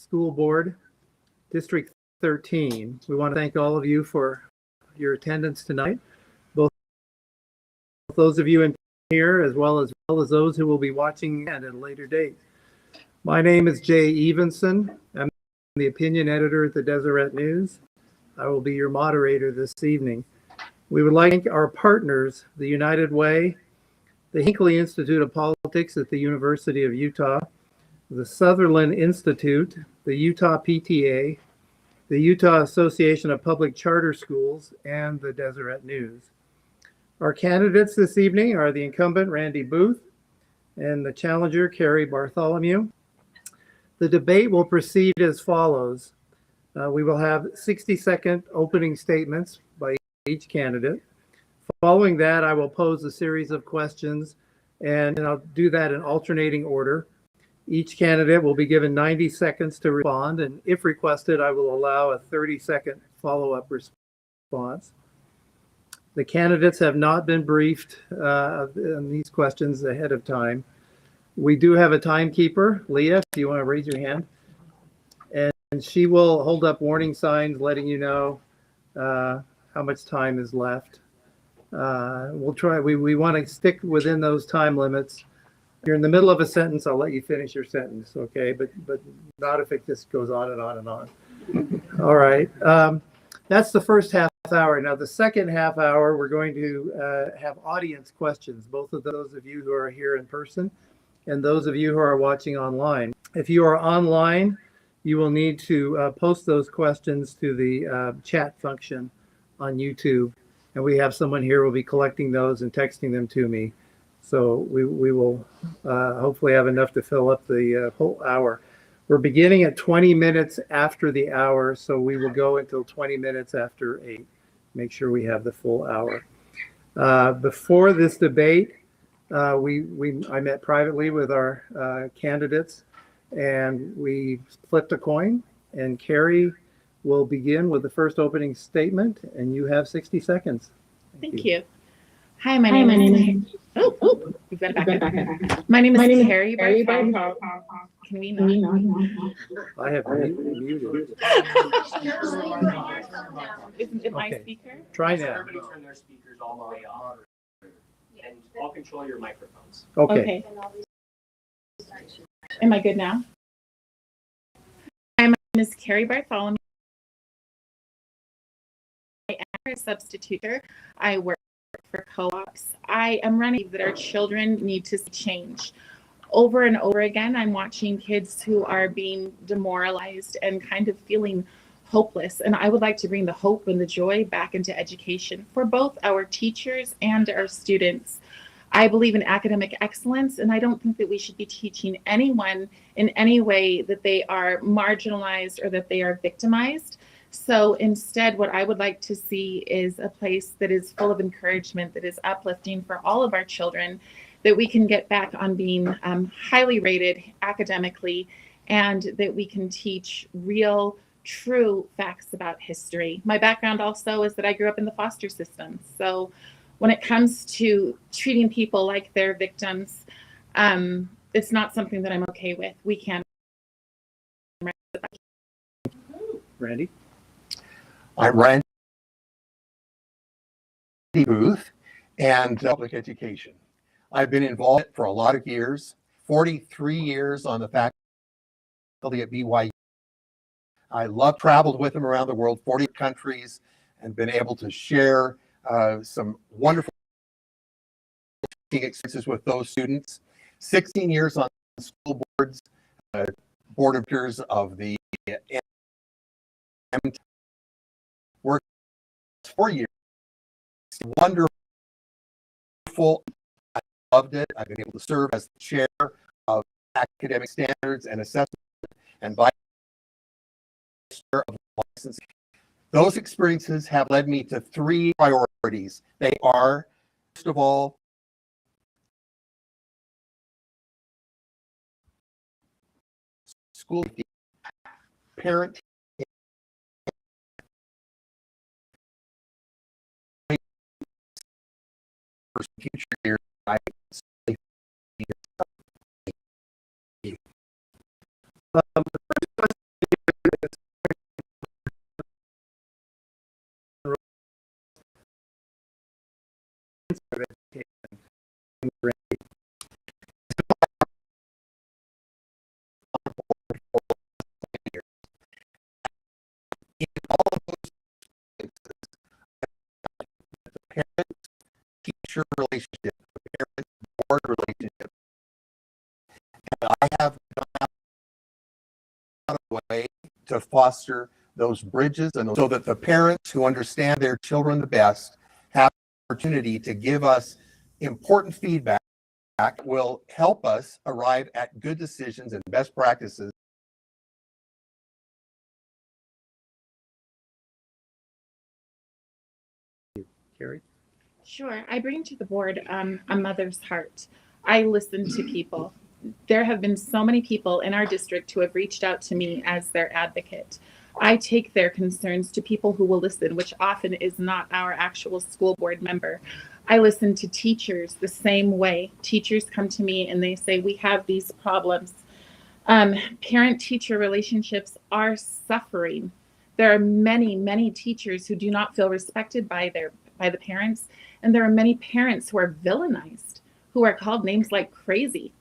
School Board, District 13. We want to thank all of you for your attendance tonight, both those of you in here as well as those who will be watching at a later date. My name is Jay Evenson. I'm the opinion editor at the Deseret News. I will be your moderator this evening. We would like to thank our partners, the United Way, the Hinckley Institute of Politics at the University of Utah, the Sutherland Institute, the Utah PTA, the Utah Association of Public Charter Schools, and the Deseret News. Our candidates this evening are the incumbent Randy Boothe and the challenger Cari Bartholomew. The debate will proceed as follows. We will have 60-second opening statements by each candidate. Following that, I will pose a series of questions, and I'll do that in alternating order. Each candidate will be given 90 seconds to respond, and if requested, I will allow a 30-second follow-up response. The candidates have not been briefed on these questions ahead of time. We do have a timekeeper, Leah, if you want to raise your hand. And she will hold up warning signs letting you know how much time is left. We'll try, we want to stick within those time limits. If you're in the middle of a sentence, I'll let you finish your sentence, okay? But not if it just goes on and on and on. All right, that's the first half hour. Now the second half hour, we're going to have audience questions, both of those of you who are here in person and those of you who are watching online. If you are online, you will need to post those questions to the chat function on YouTube. And we have someone here who will be collecting those and texting them to me. So we will hopefully have enough to fill up the whole hour. We're beginning at 20 minutes after the hour, so we will go until 20 minutes after 8. Make sure we have the full hour. Before this debate, I met privately with our candidates, and we flipped a coin, and Cari will begin with the first opening statement, and you have 60 seconds. Thank you. Hi, my name is we've got it back up. My name is Cari Bartholomew. Can we not? I have muted. Isn't it my speaker? Try now. Everybody turn their speakers all the way off. And I'll control your microphones. Okay. Am I good now? Hi, my name is Cari Bartholomew. I am a substituter. I work for co-ops. I am running that our children need to see change. Over and over again, I'm watching kids who are being demoralized and kind of feeling hopeless. And I would like to bring the hope and the joy back into education for both our teachers and our students. I believe in academic excellence, and I don't think that we should be teaching anyone in any way that they are marginalized or that they are victimized. So instead, what I would like to see is a place that is full of encouragement, that is uplifting for all of our children, that we can get back on being highly rated academically, and that we can teach real, true facts about history. My background also is that I grew up in the foster system. So when it comes to treating people like they're victims, it's not something that I'm okay with. We can't. Randy? I'm Randy Boothe and public education. I've been involved for a lot of years, 43 years on the faculty at BYU. I traveled with them around the world, 40 countries, and been able to share some wonderful experiences with those students. 16 years on school boards, board of directors of the work 4 years. It's wonderful. I loved it. I've been able to serve as the chair of academic standards and assessment and vice chair of licensing. Those experiences have led me to 3 priorities. They are, first of all, school parent future years. In all of those instances, the parent-teacher relationship, the parent-board relationship, and I have gone out of the way to foster those bridges and so that the parents who understand their children the best have the opportunity to give us important feedback will help us arrive at good decisions and best practices. Cari? Sure. I bring to the board a mother's heart. I listen to people. There have been so many people in our district who have reached out to me as their advocate. I take their concerns to people who will listen, which often is not our actual school board member. I listen to teachers the same way. Teachers come to me and they say, we have these problems. Parent-teacher relationships are suffering. There are many, many teachers who do not feel respected by the parents, and there are many parents who are villainized, who are called names like crazy.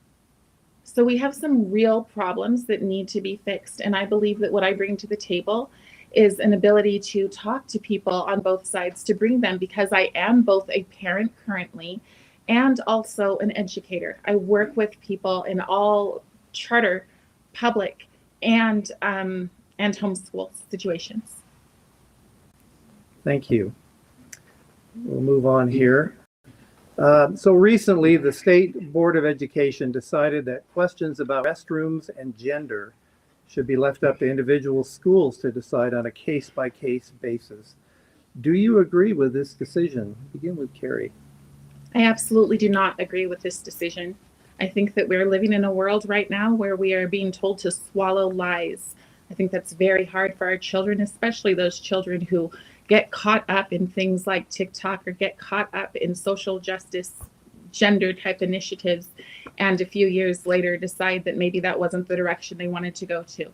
So we have some real problems that need to be fixed, and I believe that what I bring to the table is an ability to talk to people on both sides, to bring them, because I am both a parent currently and also an educator. I work with people in all charter, public, and homeschool situations. Thank you. We'll move on here. So recently, the State Board of Education decided that questions about restrooms and gender should be left up to individual schools to decide on a case-by-case basis. Do you agree with this decision? Begin with Cari. I absolutely do not agree with this decision. I think that we're living in a world right now where we are being told to swallow lies. I think that's very hard for our children, especially those children who get caught up in things like TikTok or get caught up in social justice, gender type initiatives, and a few years later decide that maybe that wasn't the direction they wanted to go to.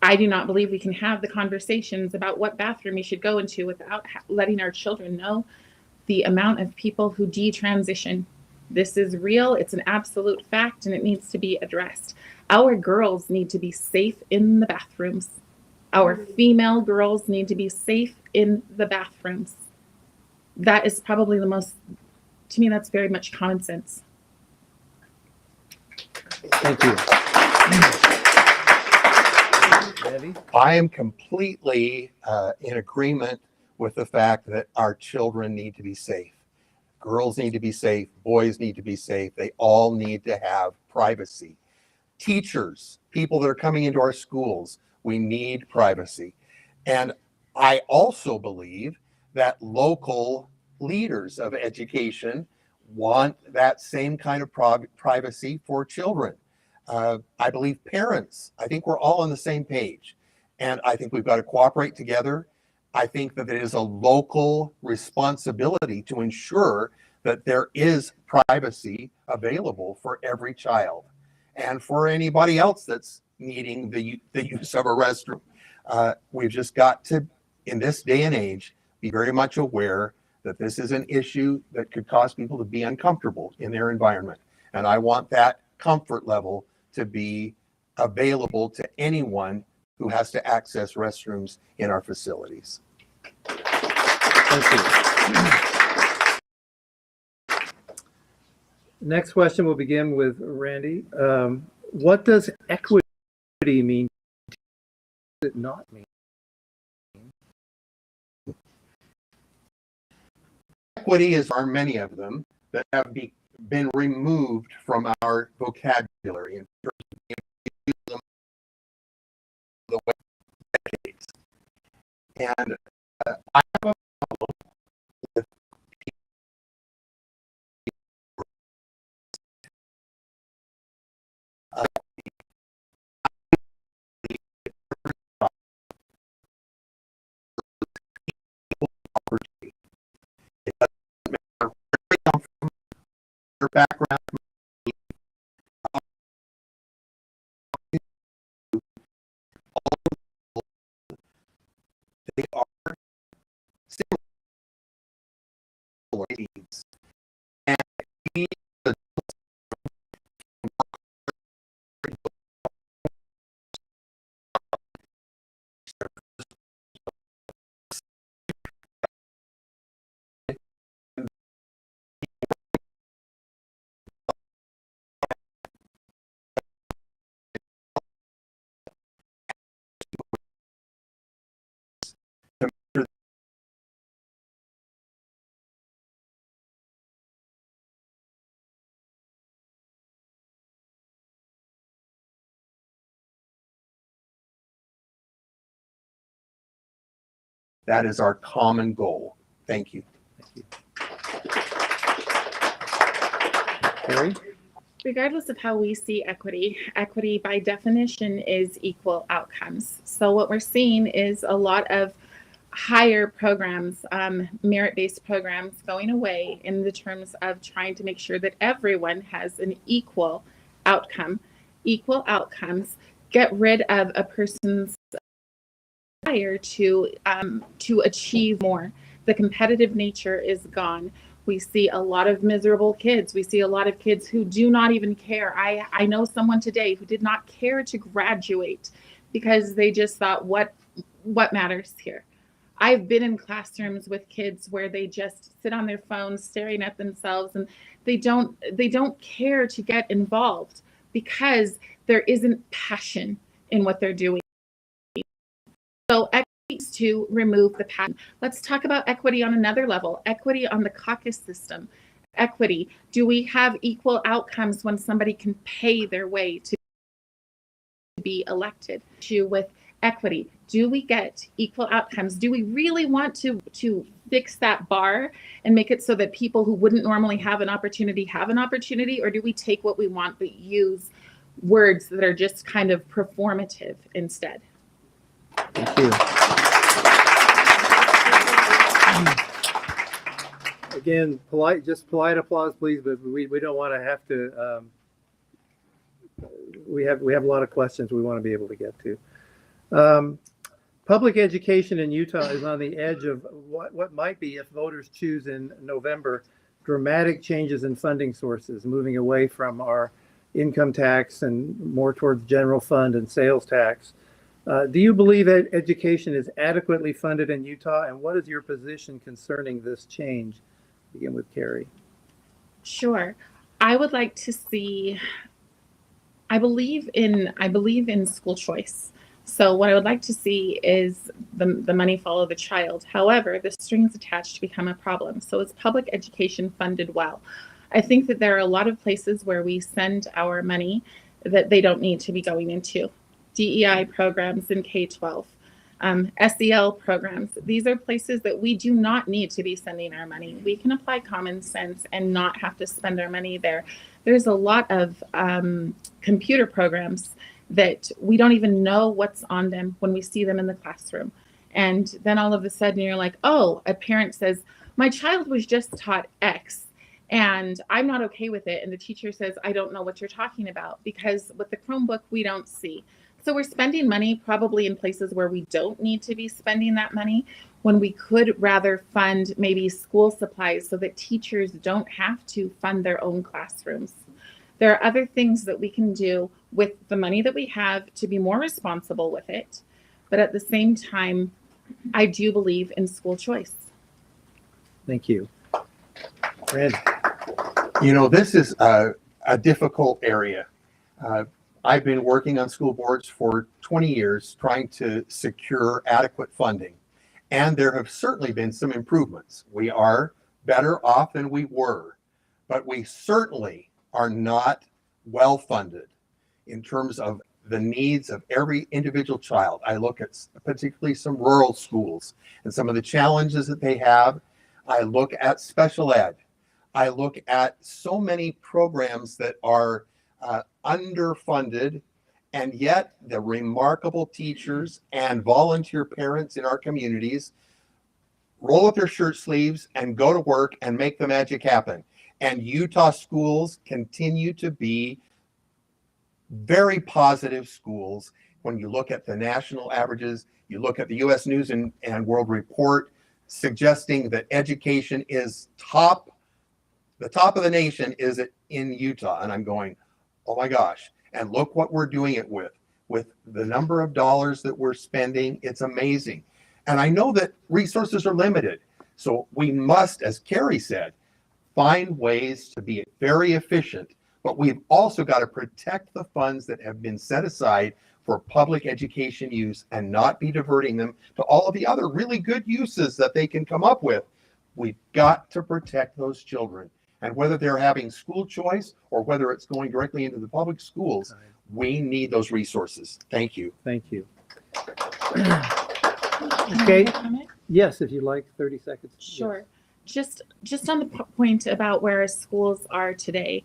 I do not believe we can have the conversations about what bathroom you should go into without letting our children know the amount of people who detransition. This is real, it's an absolute fact, and it needs to be addressed. Our girls need to be safe in the bathrooms. Our female girls need to be safe in the bathrooms. That is probably the most, to me, that's very much common sense. Thank you. Debbie? I am completely in agreement with the fact that our children need to be safe. Girls need to be safe, boys need to be safe. They all need to have privacy. Teachers, people that are coming into our schools, we need privacy. And I also believe that local leaders of education want that same kind of privacy for children. I believe parents, I think we're all on the same page. And I think we've got to cooperate together. I think that it is a local responsibility to ensure that there is privacy available for every child and for anybody else that's needing the use of a restroom. We've just got to, in this day and age, be very much aware that this is an issue that could cause people to be uncomfortable in their environment. And I want that comfort level to be available to anyone who has to access restrooms in our facilities. Thank you. Next question will begin with Randy. What does equity mean? What does it not mean? Equity are many of them that have been removed from our vocabulary in terms of being them the way decades. And I have a problem with opportunity. It doesn't matter where they come from, their background, they are similar needs. And we That is our common goal. Thank you. Cari? Regardless of how we see equity, equity by definition is equal outcomes. So what we're seeing is a lot of higher programs, merit-based programs going away in the terms of trying to make sure that everyone has an equal outcome. Equal outcomes get rid of a person's desire to achieve more. The competitive nature is gone. We see a lot of miserable kids. We see a lot of kids who do not even care. I know someone today who did not care to graduate because they just thought, what matters here? I've been in classrooms with kids where they just sit on their phones staring at themselves, and they don't care to get involved because there isn't passion in what they're doing. So equity to remove the passion. Let's talk about equity on another level. Equity on the caucus system. Equity. Do we have equal outcomes when somebody can pay their way to be elected? With equity, do we get equal outcomes? Do we really want to fix that bar and make it so that people who wouldn't normally have an opportunity, or do we take what we want but use words that are just kind of performative instead? Thank you. Again, polite applause, please, but we don't want to have to, we have a lot of questions we want to be able to get to. Public education in Utah is on the edge of what might be, if voters choose in November, dramatic changes in funding sources, moving away from our income tax and more towards general fund and sales tax. Do you believe that education is adequately funded in Utah, and what is your position concerning this change? Begin with Cari. Sure. I would like to see, I believe in school choice. So what I would like to see is the money follow the child. However, the strings attached become a problem. So is public education funded well? I think that there are a lot of places where we send our money that they don't need to be going into. DEI programs in K-12, SEL programs. These are places that we do not need to be sending our money. We can apply common sense and not have to spend our money there. There's a lot of computer programs that we don't even know what's on them when we see them in the classroom. And then all of a sudden you're like, oh, a parent says, my child was just taught X and I'm not okay with it. And the teacher says, I don't know what you're talking about, because with the Chromebook, we don't see. So we're spending money probably in places where we don't need to be spending that money, when we could rather fund maybe school supplies so that teachers don't have to fund their own classrooms. There are other things that we can do with the money that we have to be more responsible with it. But at the same time, I do believe in school choice. Thank you. Randy. You know, this is a difficult area. I've been working on school boards for 20 years trying to secure adequate funding, and there have certainly been some improvements. We are better off than we were, but we certainly are not well funded in terms of the needs of every individual child. I look at particularly some rural schools and some of the challenges that they have. I look at special ed. I look at so many programs that are underfunded, and yet the remarkable teachers and volunteer parents in our communities roll up their shirt sleeves and go to work and make the magic happen. And Utah schools continue to be very positive schools. When you look at the national averages, you look at the U.S. News and World Report suggesting that education is the top of the nation is in Utah. And I'm going, oh my gosh. And look what we're doing it with the number of dollars that we're spending. It's amazing. And I know that resources are limited. So we must, as Cari said, find ways to be very efficient, but we've also got to protect the funds that have been set aside for public education use and not be diverting them to all of the other really good uses that they can come up with. We've got to protect those children. And whether they're having school choice or whether it's going directly into the public schools, we need those resources. Thank you. Thank you. Okay. Comment? Yes, if you'd like, 30 seconds. Yes. Sure. Just on the point about where our schools are today,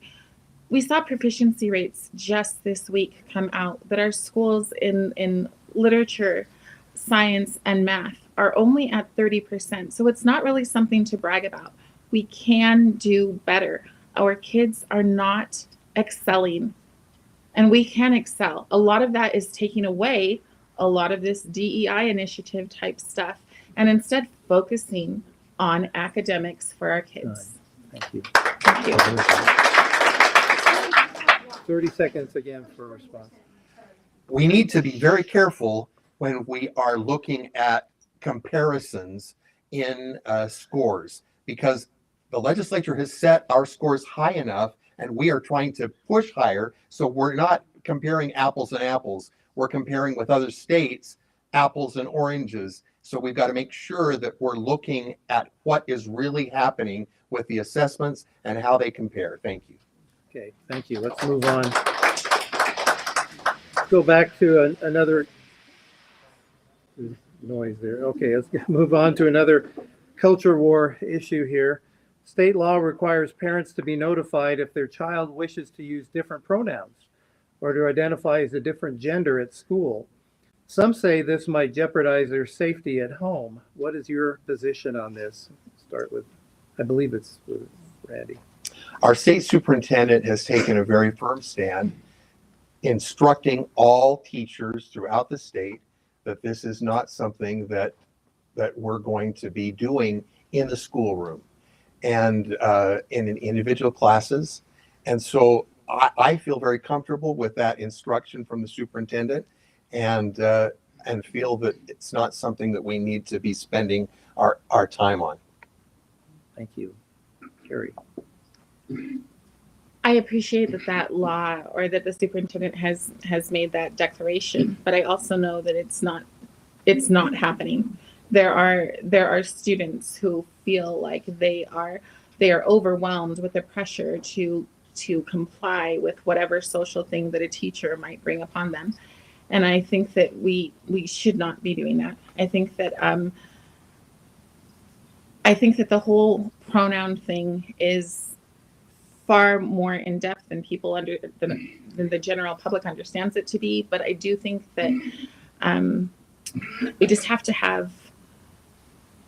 we saw proficiency rates just this week come out that our schools in literature, science, and math are only at 30%. So it's not really something to brag about. We can do better. Our kids are not excelling, and we can excel. A lot of that is taking away a lot of this DEI initiative type stuff and instead focusing on academics for our kids. Thank you. Thank you. 30 seconds again for a response. We need to be very careful when we are looking at comparisons in scores, because the legislature has set our scores high enough and we are trying to push higher. So we're not comparing apples and apples. We're comparing with other states, apples and oranges. So we've got to make sure that we're looking at what is really happening with the assessments and how they compare. Thank you. Okay, thank you. Let's move on. Let's go back to another noise there. Okay, let's move on to another culture war issue here. State law requires parents to be notified if their child wishes to use different pronouns or to identify as a different gender at school. Some say this might jeopardize their safety at home. What is your position on this? Start with, I believe it's with Randy. Our state superintendent has taken a very firm stand, instructing all teachers throughout the state that this is not something that we're going to be doing in the schoolroom and in individual classes. And so I feel very comfortable with that instruction from the superintendent, and feel that it's not something that we need to be spending our time on. Thank you. Cari. I appreciate that law, or that the superintendent has made that declaration, but I also know that it's not happening. There are students who feel like they are overwhelmed with the pressure to comply with whatever social thing that a teacher might bring upon them. And I think that we should not be doing that. I think that the whole pronoun thing is far more in depth than than the general public understands it to be. But I do think that we just have to have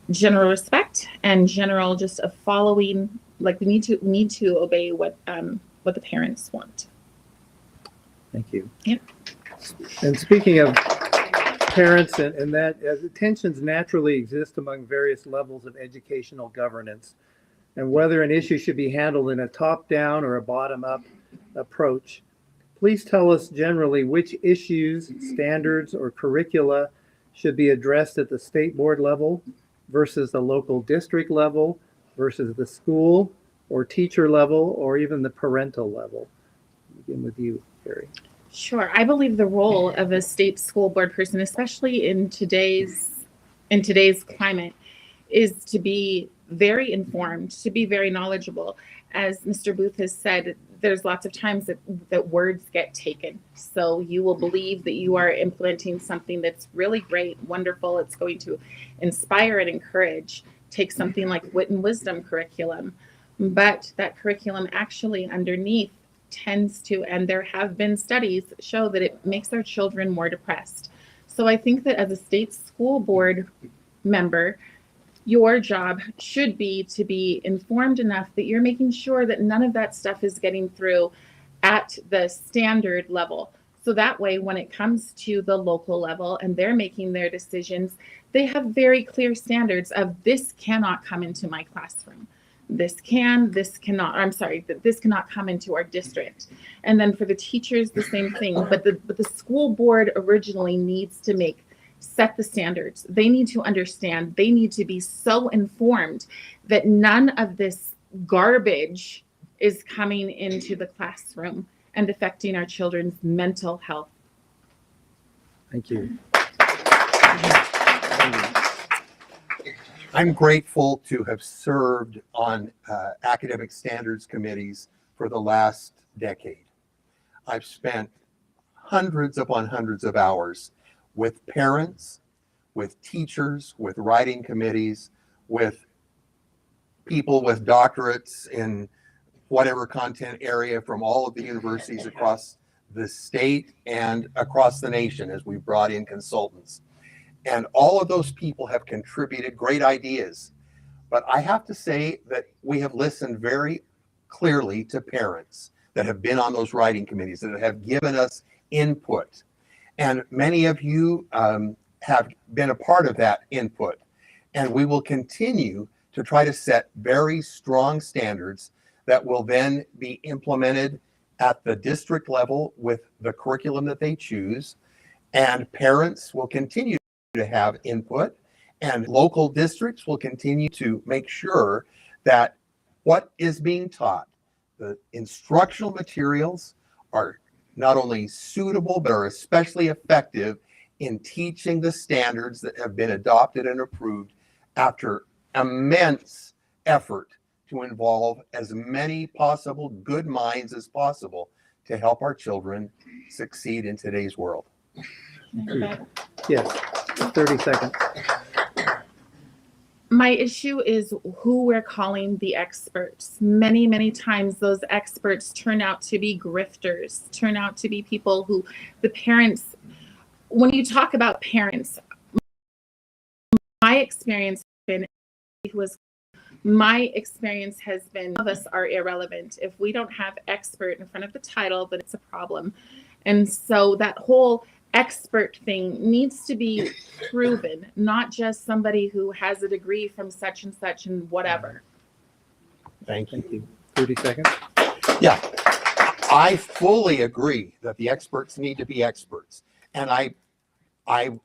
general respect and general just a following. Like we need to obey what the parents want. Thank you. Yep. And speaking of parents and that, tensions naturally exist among various levels of educational governance, and whether an issue should be handled in a top-down or a bottom-up approach. Please tell us generally which issues, standards, or curricula should be addressed at the state board level versus the local district level versus the school or teacher level or even the parental level. Begin with you, Cari. Sure. I believe the role of a state school board person, especially in today's climate, is to be very informed, to be very knowledgeable. As Mr. Boothe has said, there's lots of times that words get taken. So you will believe that you are implementing something that's really great, wonderful. It's going to inspire and encourage. Take something like wit and wisdom curriculum, but that curriculum actually underneath tends to, and there have been studies show that it makes our children more depressed. So I think that as a state school board member, your job should be to be informed enough that you're making sure that none of that stuff is getting through at the standard level. So that way, when it comes to the local level and they're making their decisions, they have very clear standards of this cannot come into my classroom. This cannot come into our district. And then for the teachers, the same thing. But the school board originally needs to set the standards. They need to understand. They need to be so informed that none of this garbage is coming into the classroom and affecting our children's mental health. Thank you. I'm grateful to have served on academic standards committees for the last decade. I've spent hundreds upon hundreds of hours with parents, with teachers, with writing committees, with people with doctorates in whatever content area from all of the universities across the state and across the nation as we brought in consultants. And all of those people have contributed great ideas. But I have to say that we have listened very clearly to parents that have been on those writing committees, that have given us input. And many of you have been a part of that input. And we will continue to try to set very strong standards that will then be implemented at the district level with the curriculum that they choose. And parents will continue to have input, and local districts will continue to make sure that what is being taught, the instructional materials, are not only suitable, but are especially effective in teaching the standards that have been adopted and approved after immense effort to involve as many possible good minds as possible to help our children succeed in today's world. Yes, 30 seconds. My issue is who we're calling the experts. Many, many times those experts turn out to be grifters, turn out to be people who the parents, when you talk about parents, my experience has been all of us are irrelevant. If we don't have expert in front of the title, then it's a problem. And so that whole expert thing needs to be proven, not just somebody who has a degree from such and whatever. Thank you. Thank you. 30 seconds. Yeah, I fully agree that the experts need to be experts. And I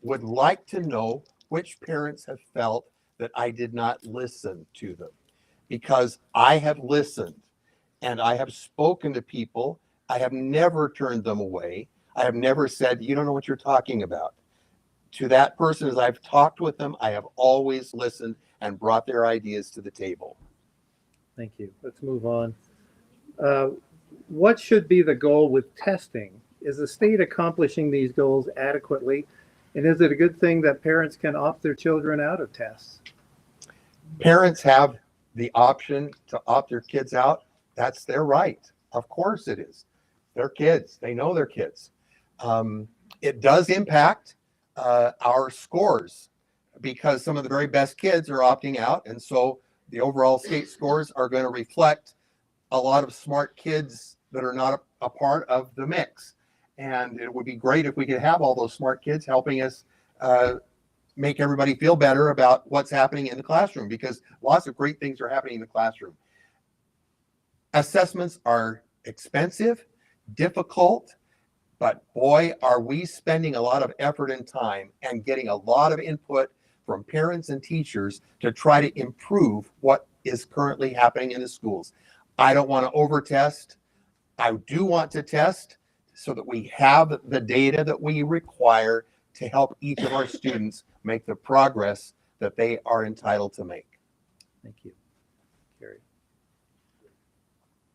would like to know which parents have felt that I did not listen to them, because I have listened and I have spoken to people. I have never turned them away. I have never said, you don't know what you're talking about. To that person, as I've talked with them, I have always listened and brought their ideas to the table. Thank you. Let's move on. What should be the goal with testing? Is the state accomplishing these goals adequately? And is it a good thing that parents can opt their children out of tests? Parents have the option to opt their kids out. That's their right. Of course it is. They're kids. They know they're kids. It does impact our scores, because some of the very best kids are opting out. And so the overall state scores are going to reflect a lot of smart kids that are not a part of the mix. And it would be great if we could have all those smart kids helping us make everybody feel better about what's happening in the classroom, because lots of great things are happening in the classroom. Assessments are expensive, difficult, but boy, are we spending a lot of effort and time and getting a lot of input from parents and teachers to try to improve what is currently happening in the schools. I don't want to over-test. I do want to test so that we have the data that we require to help each of our students make the progress that they are entitled to make. Thank you. Cari.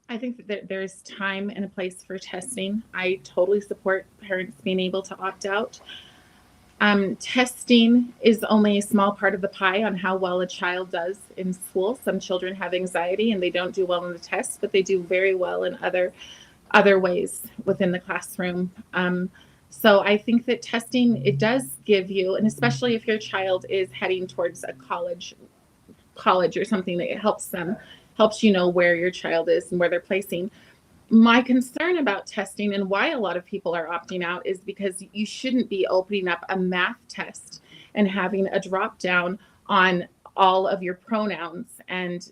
I think that there's time and a place for testing. I totally support parents being able to opt out. Testing is only a small part of the pie on how well a child does in school. Some children have anxiety and they don't do well in the test, but they do very well in other ways within the classroom. So I think that testing, it does give you, and especially if your child is heading towards a college or something, that it helps you know where your child is and where they're placing. My concern about testing and why a lot of people are opting out is because you shouldn't be opening up a math test and having a drop down on all of your pronouns and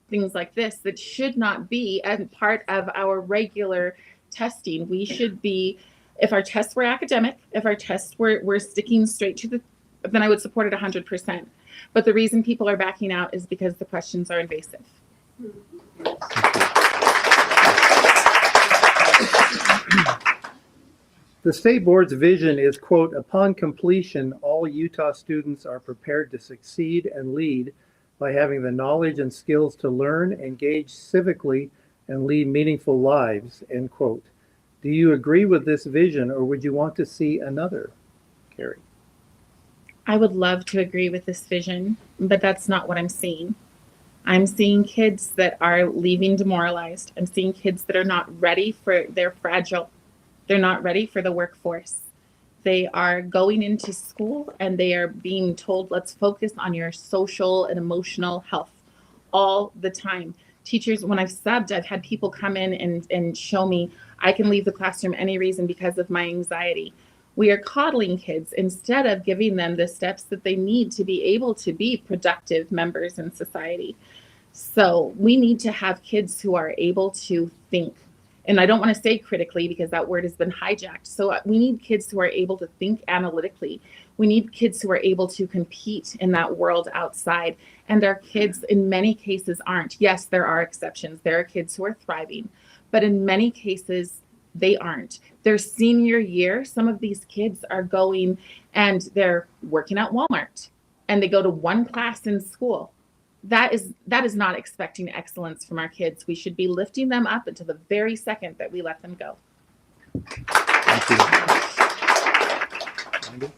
things like this. That should not be a part of our regular testing. We should be, if our tests were academic, if our tests were sticking straight to then I would support it 100%. But the reason people are backing out is because the questions are invasive. The state board's vision is, quote, upon completion, all Utah students are prepared to succeed and lead by having the knowledge and skills to learn, engage civically, and lead meaningful lives, end quote. Do you agree with this vision, or would you want to see another, Cari? I would love to agree with this vision, but that's not what I'm seeing. I'm seeing kids that are leaving demoralized. I'm seeing kids that are not ready for, they're fragile. They're not ready for the workforce. They are going into school and they are being told, let's focus on your social and emotional health all the time. Teachers, when I've subbed, I've had people come in and show me I can leave the classroom any reason because of my anxiety. We are coddling kids instead of giving them the steps that they need to be able to be productive members in society. So we need to have kids who are able to think. And I don't want to say critically because that word has been hijacked. So we need kids who are able to think analytically. We need kids who are able to compete in that world outside. And our kids, in many cases, aren't. Yes, there are exceptions. There are kids who are thriving. But in many cases, they aren't. Their senior year, some of these kids are going and they're working at Walmart and they go to one class in school. That is not expecting excellence from our kids. We should be lifting them up until the very second that we let them go. Thank you.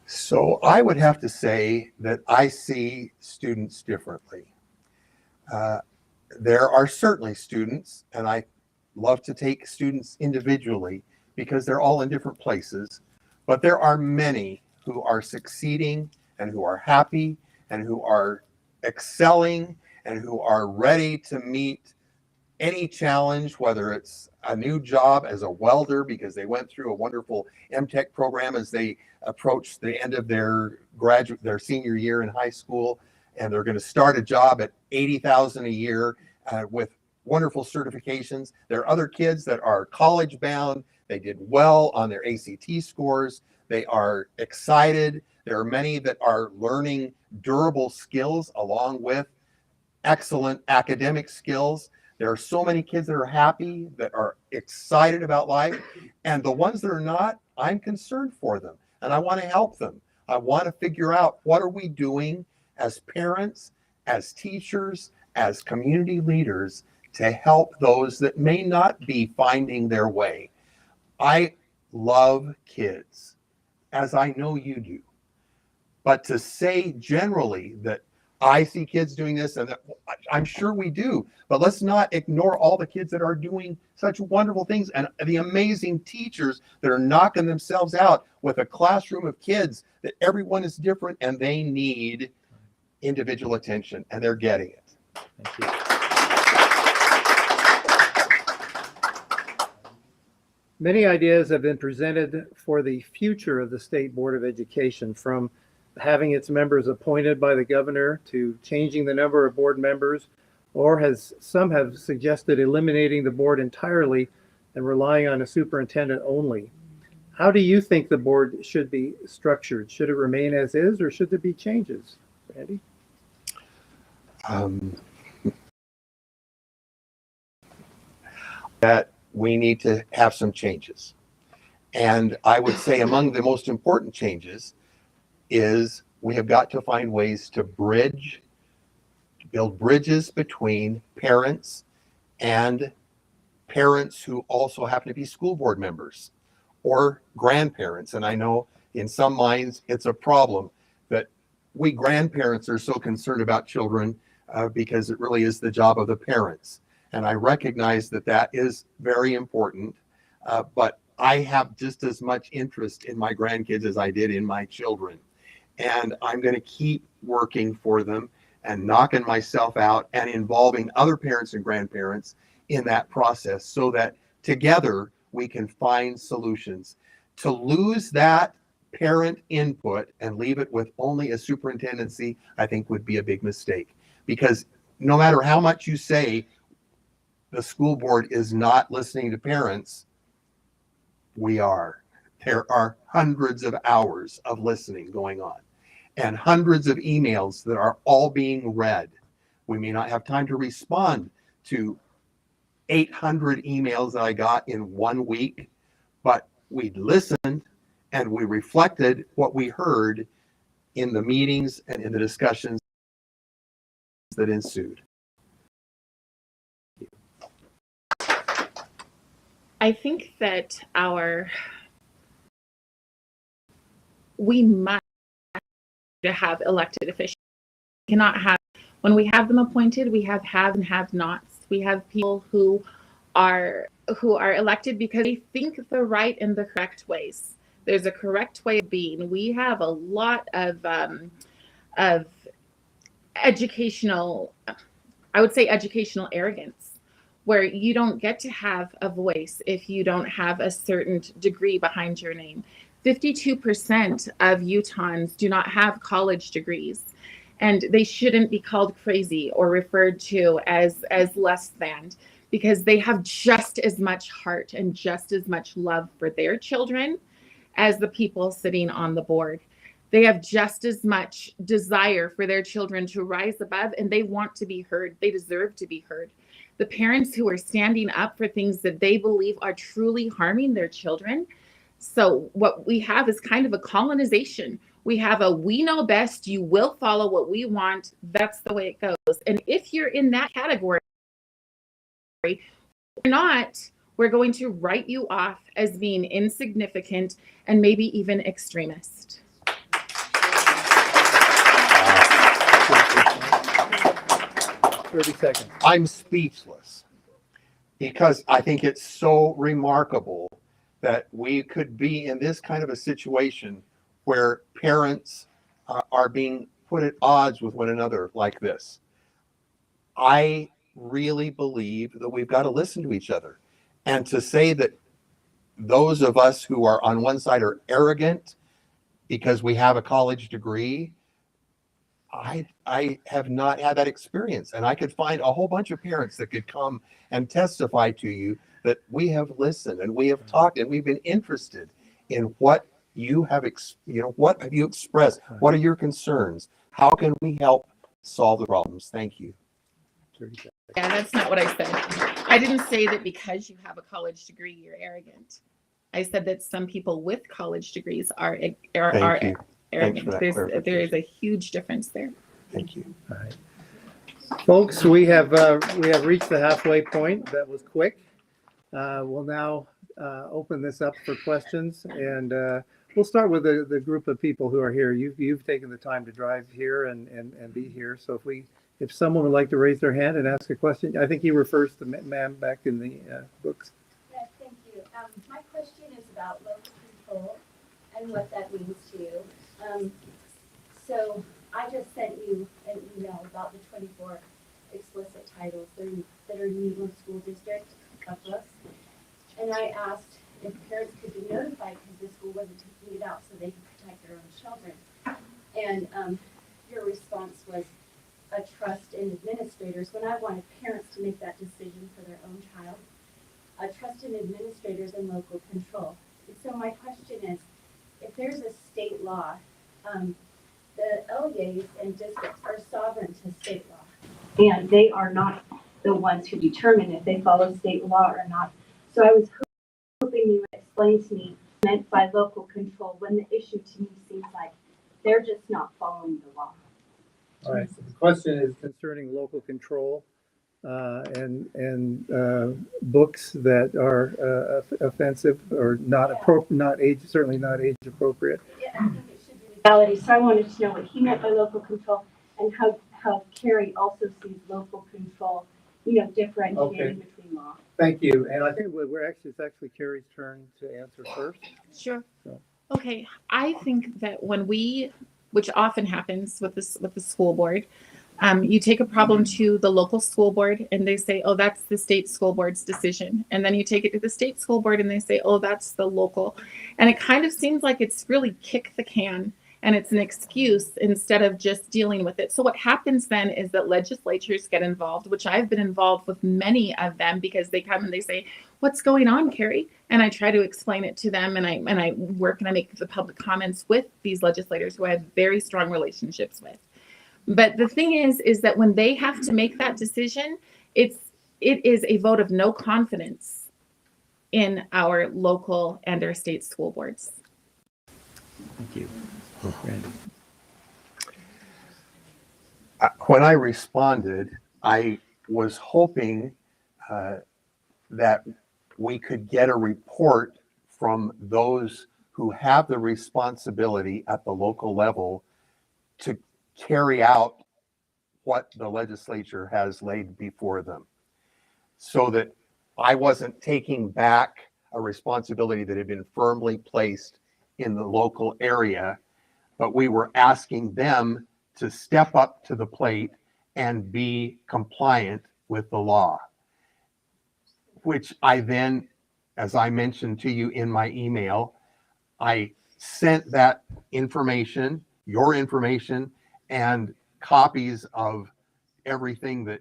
So I would have to say that I see students differently. There are certainly students, and I love to take students individually because they're all in different places, but there are many who are succeeding and who are happy and who are excelling and who are ready to meet any challenge, whether it's a new job as a welder because they went through a wonderful MTech program as they approach the end of their senior year in high school, and they're going to start a job at $80,000 a year with wonderful certifications. There are other kids that are college bound. They did well on their ACT scores. They are excited. There are many that are learning durable skills along with excellent academic skills. There are so many kids that are happy, that are excited about life. And the ones that are not, I'm concerned for them. And I want to help them. I want to figure out what are we doing as parents, as teachers, as community leaders to help those that may not be finding their way. I love kids, as I know you do. But to say generally that I see kids doing this, and that, I'm sure we do, but let's not ignore all the kids that are doing such wonderful things and the amazing teachers that are knocking themselves out with a classroom of kids that everyone is different and they need individual attention, and they're getting it. Thank you. Many ideas have been presented for the future of the State Board of Education, from having its members appointed by the governor to changing the number of board members, or some have suggested eliminating the board entirely and relying on a superintendent only. How do you think the board should be structured? Should it remain as is, or should there be changes? Randy? That we need to have some changes. And I would say among the most important changes is we have got to find ways to build bridges between parents and parents who also happen to be school board members or grandparents. And I know in some minds it's a problem that we grandparents are so concerned about children because it really is the job of the parents. And I recognize that that is very important, but I have just as much interest in my grandkids as I did in my children. And I'm going to keep working for them and knocking myself out and involving other parents and grandparents in that process so that together we can find solutions. To lose that parent input and leave it with only a superintendency, I think would be a big mistake, because no matter how much you say the school board is not listening to parents, we are. There are hundreds of hours of listening going on and hundreds of emails that are all being read. We may not have time to respond to 800 emails that I got in 1 week, but we listened and we reflected what we heard in the meetings and in the discussions that ensued. I think that our we must have elected officials. We cannot have, when we have them appointed, we have and have nots. We have people who are elected because they think the right and the correct ways. There's a correct way of being. We have a lot of educational, I would say educational arrogance, where you don't get to have a voice if you don't have a certain degree behind your name. 52% of Utahns do not have college degrees, and they shouldn't be called crazy or referred to as less than, because they have just as much heart and just as much love for their children as the people sitting on the board. They have just as much desire for their children to rise above, and they want to be heard. They deserve to be heard. The parents who are standing up for things that they believe are truly harming their children. So what we have is kind of a colonization. We have a we know best, you will follow what we want. That's the way it goes. And if you're in that category, or not, we're going to write you off as being insignificant and maybe even extremist. 30 seconds. I'm speechless because I think it's so remarkable that we could be in this kind of a situation where parents are being put at odds with one another like this. I really believe that we've got to listen to each other. And to say that those of us who are on one side are arrogant because we have a college degree, I have not had that experience. And I could find a whole bunch of parents that could come and testify to you that we have listened and we have talked and we've been interested in what you have, what have you expressed? What are your concerns? How can we help solve the problems? Thank you. 30 seconds. Yeah, that's not what I said. I didn't say that because you have a college degree, you're arrogant. I said that some people with college degrees are Thank you. Thanks arrogant. for that There is a huge difference there. Thank you. All right. Folks, we have reached the halfway point. That was quick. We'll now open this up for questions, and we'll start with the group of people who are here. You've taken the time to drive here and be here. So if someone would like to raise their hand and ask a question, I think you were first, the man back in the books. Yes, thank you. My question is about local control and what that means to you. So I just sent you an email about the 24 explicit titles that are in Needland School District, us. And I asked if parents could be notified because the school wasn't taking it out so they could protect their own children. And your response was a trust in administrators. When I wanted parents to make that decision for their own child, a trust in administrators and local control. And so my question is, if there's a state law, the LEAs and districts are sovereign to state law, and they are not the ones who determine if they follow state law or not. So I was hoping you would explain to me what meant by local control when the issue to me seems like they're just not following the law. All right. So the question is concerning local control and books that are offensive or not appropriate, certainly not age appropriate. Yeah, I think it should be legality. So I wanted to know what he meant by local control and how Cari also sees local control, differentiating between law. Thank you. And I think it's actually Cari's turn to answer first. Sure. So. Okay. I think that when which often happens with the school board, you take a problem to the local school board and they say, oh, that's the state school board's decision. And then you take it to the state school board and they say, oh, that's the local. And it kind of seems like it's really kick the can and it's an excuse instead of just dealing with it. So what happens then is that legislatures get involved, which I've been involved with many of them, because they come and they say, what's going on, Cari? And I try to explain it to them, and I work and I make the public comments with these legislators who I have very strong relationships with. But the thing is that when they have to make that decision, it is a vote of no confidence in our local and our state school boards. Thank you. Randy. When I responded, I was hoping that we could get a report from those who have the responsibility at the local level to carry out what the legislature has laid before them, so that I wasn't taking back a responsibility that had been firmly placed in the local area, but we were asking them to step up to the plate and be compliant with the law, which I then, as I mentioned to you in my email, I sent that information, your information, and copies of everything that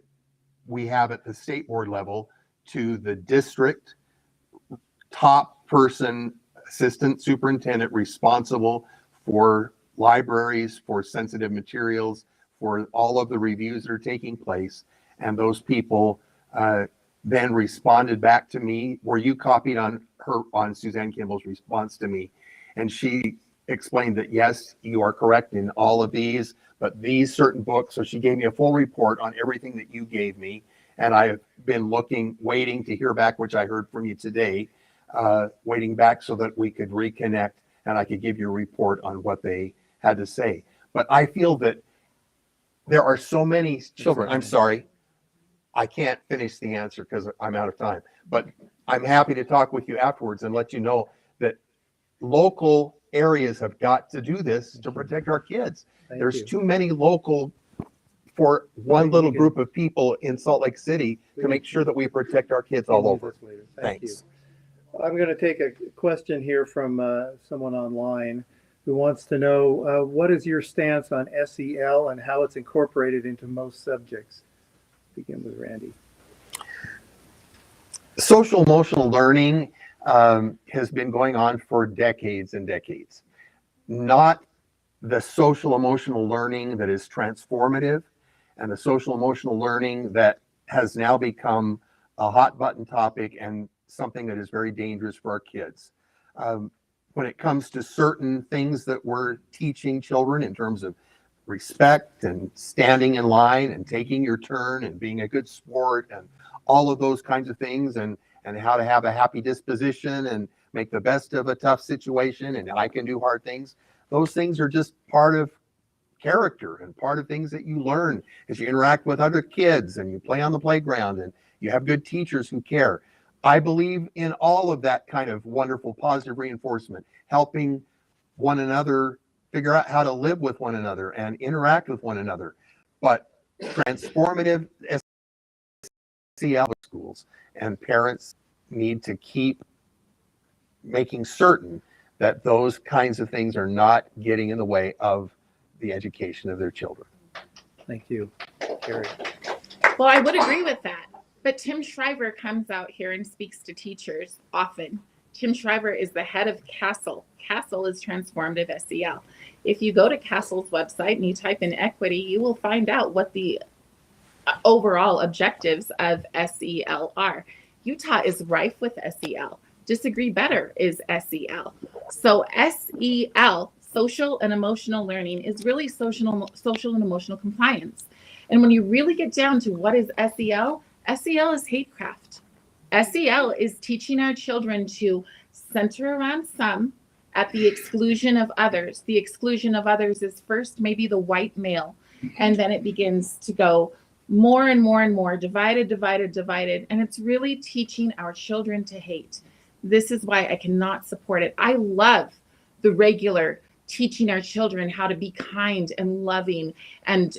we have at the state board level to the district top person, assistant superintendent responsible for libraries, for sensitive materials, for all of the reviews that are taking place. And those people then responded back to me. Were you copied on Suzanne Kimball's response to me? And she explained that, yes, you are correct in all of these, but these certain books. So she gave me a full report on everything that you gave me. And I've been waiting to hear back, which I heard from you today, waiting back so that we could reconnect and I could give you a report on what they had to say. But I feel that there are so many children. I'm sorry, I can't finish the answer because I'm out of time, but I'm happy to talk with you afterwards and let you know that local areas have got to do this to protect our kids. There's too many local for one little group of people in Salt Lake City to make sure that we protect our kids all over. Thanks. I'm going to take a question here from someone online who wants to know what is your stance on SEL and how it's incorporated into most subjects? Begin with Randy. Social emotional learning has been going on for decades and decades. Not the social emotional learning that is transformative and the social emotional learning that has now become a hot button topic and something that is very dangerous for our kids. When it comes to certain things that we're teaching children in terms of respect and standing in line and taking your turn and being a good sport and all of those kinds of things, and how to have a happy disposition and make the best of a tough situation, and I can do hard things. Those things are just part of character and part of things that you learn as you interact with other kids and you play on the playground and you have good teachers who care. I believe in all of that kind of wonderful positive reinforcement, helping one another figure out how to live with one another and interact with one another. But transformative SEL schools and parents need to keep making certain that those kinds of things are not getting in the way of the education of their children. Thank you. Cari. Well, I would agree with that. But Tim Shriver comes out here and speaks to teachers often. Tim Shriver is the head of CASEL. CASEL is Transformative SEL. If you go to CASEL's website and you type in equity, you will find out what the overall objectives of SEL are. Utah is rife with SEL. Disagree Better is SEL. So SEL, social and emotional learning, is really social and emotional compliance. And when you really get down to what is SEL, SEL is hatecraft. SEL is teaching our children to center around some at the exclusion of others. The exclusion of others is first maybe the white male, and then it begins to go more and more and more, divided. And it's really teaching our children to hate. This is why I cannot support it. I love the regular teaching our children how to be kind and loving and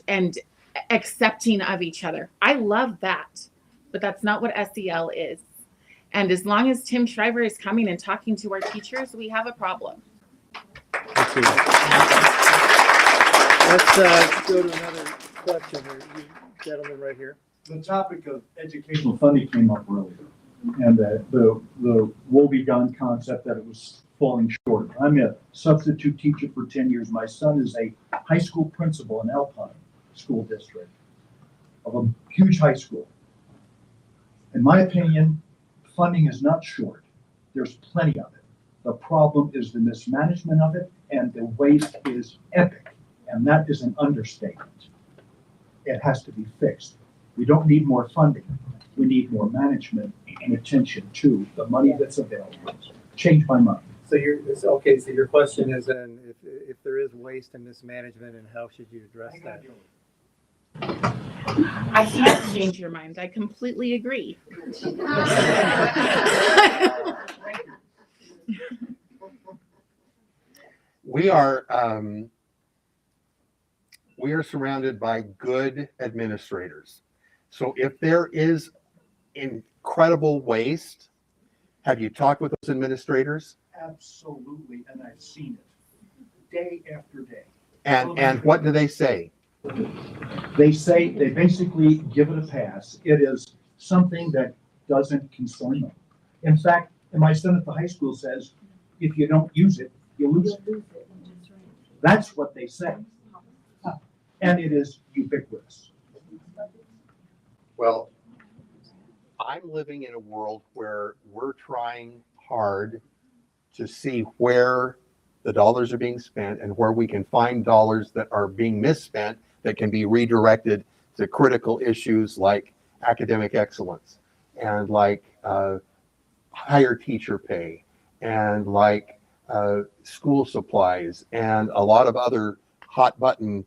accepting of each other. I love that, but that's not what SEL is. And as long as Tim Shriver is coming and talking to our teachers, we have a problem. Thank you. Let's go to another question here. You gentleman right here. The topic of educational funding came up earlier, and the woe-begone concept that it was falling short. I'm a substitute teacher for 10 years. My son is a high school principal in Alpine School District of a huge high school. In my opinion, funding is not short. There's plenty of it. The problem is the mismanagement of it, and the waste is epic, and that is an understatement. It has to be fixed. We don't need more funding. We need more management and attention to the money that's available. Change my mind. So okay, so your question is then if there is waste and mismanagement, and how should you address that? I can't change your mind. I completely agree. We are surrounded by good administrators. So if there is incredible waste, have you talked with those administrators? Absolutely, and I've seen it day after day. And what do they say? They say, they basically give it a pass. It is something that doesn't concern them. In fact, my son at the high school says, if you don't use it, you lose it. That's what they say. And it is ubiquitous. Well, I'm living in a world where we're trying hard to see where the dollars are being spent and where we can find dollars that are being misspent that can be redirected to critical issues like academic excellence and like higher teacher pay and like school supplies and a lot of other hot button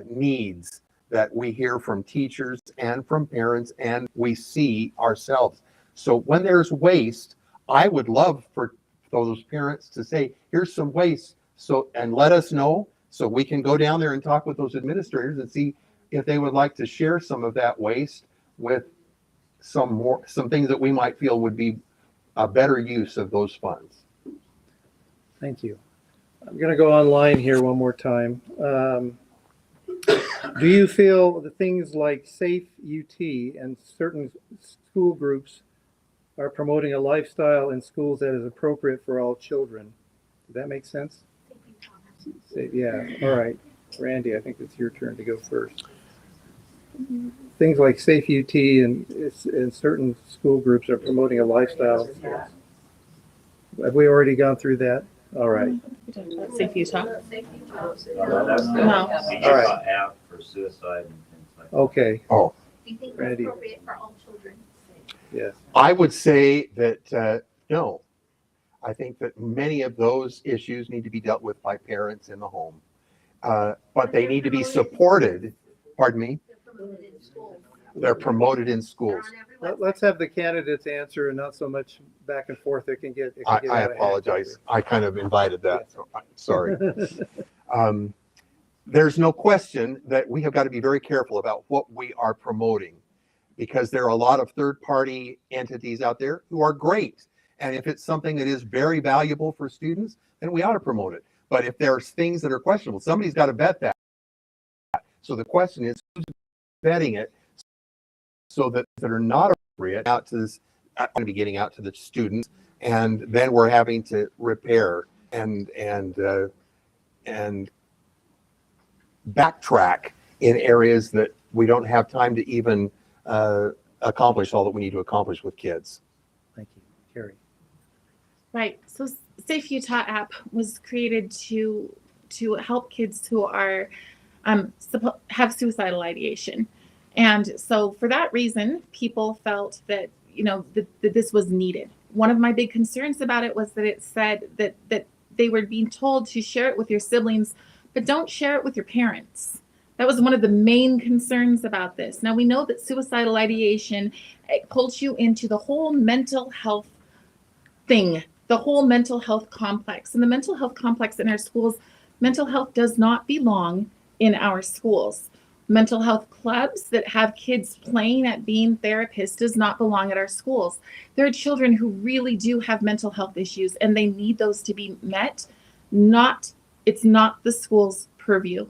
needs that we hear from teachers and from parents and we see ourselves. So when there's waste, I would love for those parents to say, here's some waste, so and let us know so we can go down there and talk with those administrators and see if they would like to share some of that waste with some things that we might feel would be a better use of those funds. Thank you. I'm going to go online here one more time. Do you feel the things like Safe UT and certain school groups are promoting a lifestyle in schools that is appropriate for all children? Does that make sense? Yeah, all right. Randy, I think it's your turn to go first. Things like Safe UT and certain school groups are promoting a lifestyle. Have we already gone through that? All right. Safe Utah. No. All right. App for suicide and things like that. Okay. Oh, Do you think Randy. that's appropriate for all children? Yes. I would say that no. I think that many of those issues need to be dealt with by parents in the home, but they need to be supported. Pardon me? They're promoted in schools. They're promoted in schools. They're on every Let's have the candidates answer and not so much back and forth. It can get I out of hand. apologize. I kind of invited that. So I'm sorry. There's no question that we have got to be very careful about what we are promoting because there are a lot of third-party entities out there who are great. And if it's something that is very valuable for students, then we ought to promote it. But if there's things that are questionable, somebody's got to vet that. So the question is, who's vetting it so that are not appropriate out to this, going to be getting out to the students, and then we're having to repair and backtrack in areas that we don't have time to even accomplish all that we need to accomplish with kids. Thank you, Cari. Right. So Safe Utah app was created to help kids who are have suicidal ideation. And so for that reason, people felt that, that this was needed. One of my big concerns about it was that it said that they were being told to share it with your siblings, but don't share it with your parents. That was one of the main concerns about this. Now we know that suicidal ideation, it pulls you into the whole mental health thing, the whole mental health complex. And the mental health complex in our schools, mental health does not belong in our schools. Mental health clubs that have kids playing at being therapists does not belong at our schools. There are children who really do have mental health issues and they need those to be met. It's not the school's purview.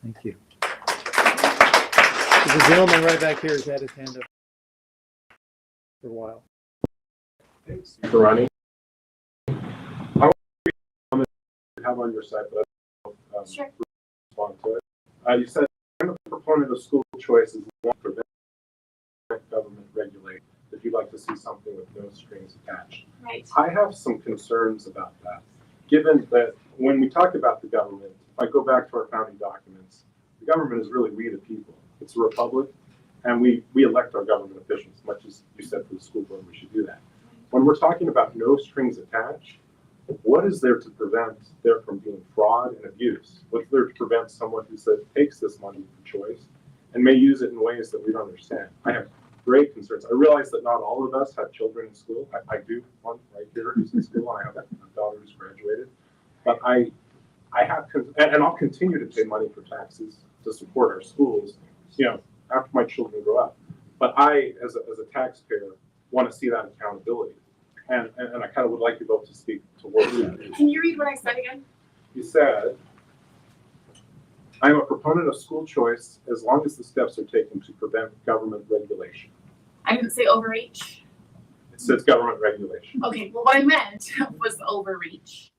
Thank you. The gentleman right back here has had his hand up for a while. Thanks for running. I want to comment you have on your site, but I don't Sure. respond to it. You said I'm a proponent of school choice as one for government regulation. If you'd like to see something with no strings attached, Right. I have some concerns about that. Given that when we talk about the government, if I go back to our founding documents, the government is really we the people. It's a republic, and we elect our government officials, much as you said for the school board we should do that. when we're talking about no strings attached, what is there to prevent there from being fraud and abuse? What's there to prevent someone who takes this money for choice and may use it in ways that we don't understand? I have great concerns. I realize that not all of us have children in school. I do one right here who's in school. I have a daughter who's graduated. But I have, and I'll continue to pay money for taxes to support our schools, after my children grow up. But I, as a taxpayer, want to see that accountability. And I kind of would like you both to speak towards that. Can you read what I said again? You said, I am a proponent of school choice as long as the steps are taken to prevent government regulation. I didn't say overreach. It says government regulation. Okay, well, what I meant was overreach.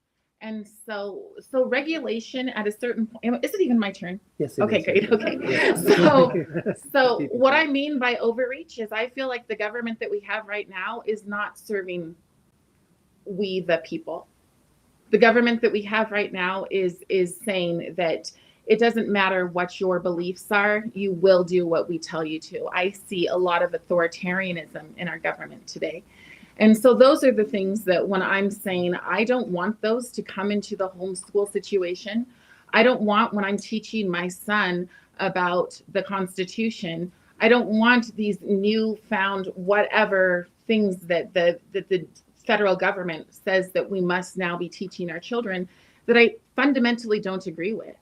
And so regulation at a certain point, is it even my turn? Yes. It Okay, is. great. Okay. Yeah. So what I mean by overreach is I feel like the government that we have right now is not serving we the people. The government that we have right now is saying that it doesn't matter what your beliefs are, you will do what we tell you to. I see a lot of authoritarianism in our government today. And so those are the things that when I'm saying I don't want those to come into the homeschool situation. I don't want, when I'm teaching my son about the Constitution, I don't want these newfound whatever things that the federal government says that we must now be teaching our children that I fundamentally don't agree with.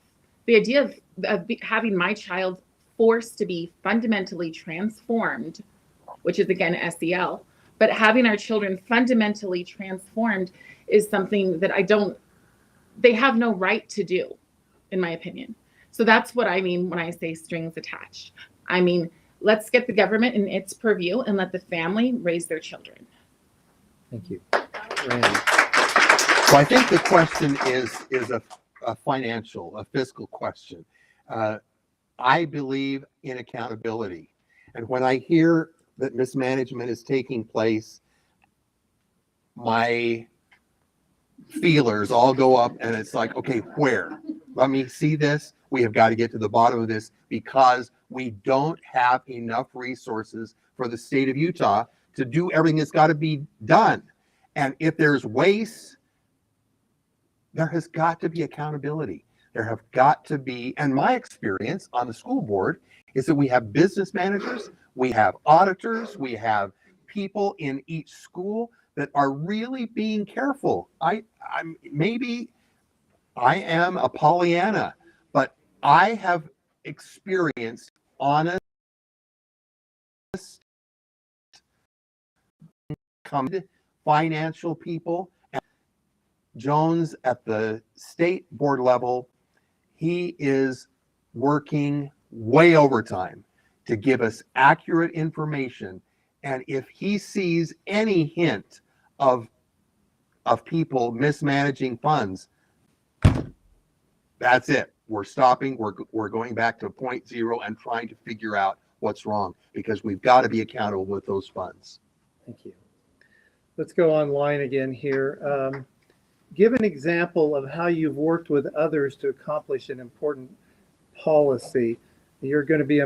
The idea of having my child forced to be fundamentally transformed, which is again SEL, but having our children fundamentally transformed is something that they have no right to do, in my opinion. So that's what I mean when I say strings attached. I mean, let's get the government in its purview and let the family raise their children. Thank you. Randy. So I think the question is a financial, a fiscal question. I believe in accountability. And when I hear that mismanagement is taking place, my feelers all go up and it's like, okay, where? Let me see this. We have got to get to the bottom of this because we don't have enough resources for the state of Utah to do everything that's got to be done. And if there's waste, there has got to be accountability. There have got to be, and my experience on the school board is that we have business managers, we have auditors, we have people in each school that are really being careful. I'm maybe I am a Pollyanna, but I have experienced honest, financial people. And Jones at the state board level, he is working way overtime to give us accurate information. And if he sees any hint of people mismanaging funds, that's it. We're stopping. We're going back to point zero and trying to figure out what's wrong because we've got to be accountable with those funds. Thank you. Let's go online again here. Give an example of how you've worked with others to accomplish an important policy. You're going to be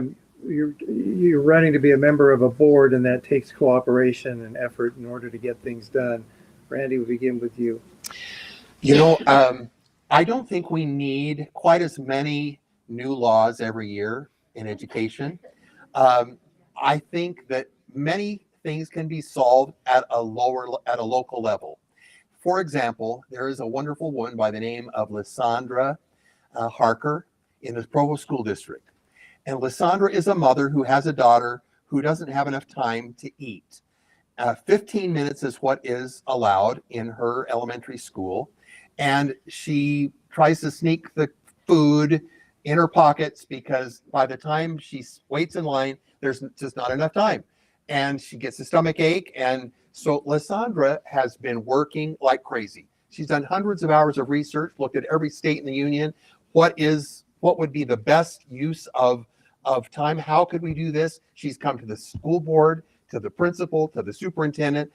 you're running to be a member of a board, and that takes cooperation and effort in order to get things done. Randy, we'll begin with you. I don't think we need quite as many new laws every year in education. I think that many things can be solved at a local level. For example, there is a wonderful woman by the name of Lysandra Harker in the Provo School District. And Lysandra is a mother who has a daughter who doesn't have enough time to eat. 15 minutes is what is allowed in her elementary school. And she tries to sneak the food in her pockets because by the time she waits in line, there's just not enough time. And she gets a stomach ache. And so Lysandra has been working like crazy. She's done hundreds of hours of research, looked at every state in the union. What would be the best use of time? How could we do this? She's come to the school board, to the principal, to the superintendent,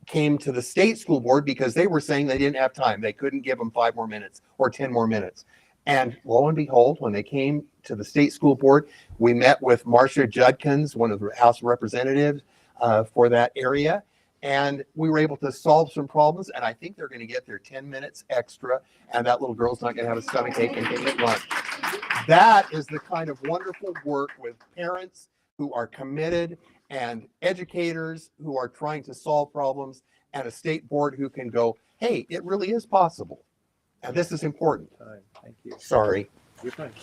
came to the state school board because they were saying they didn't have time. They couldn't give them 5 more minutes or 10 more minutes. And lo and behold, when they came to the state school board, we met with Marcia Judkins, one of the House of Representatives for that area. and we were able to solve some problems, and I think they're going to get their 10 minutes extra, and that little girl's not going to have a stomachache and can't get lunch. That is the kind of wonderful work with parents who are committed and educators who are trying to solve problems, and a state board who can go, hey, it really is possible. And this is important. Thank you. Sorry. You're fine.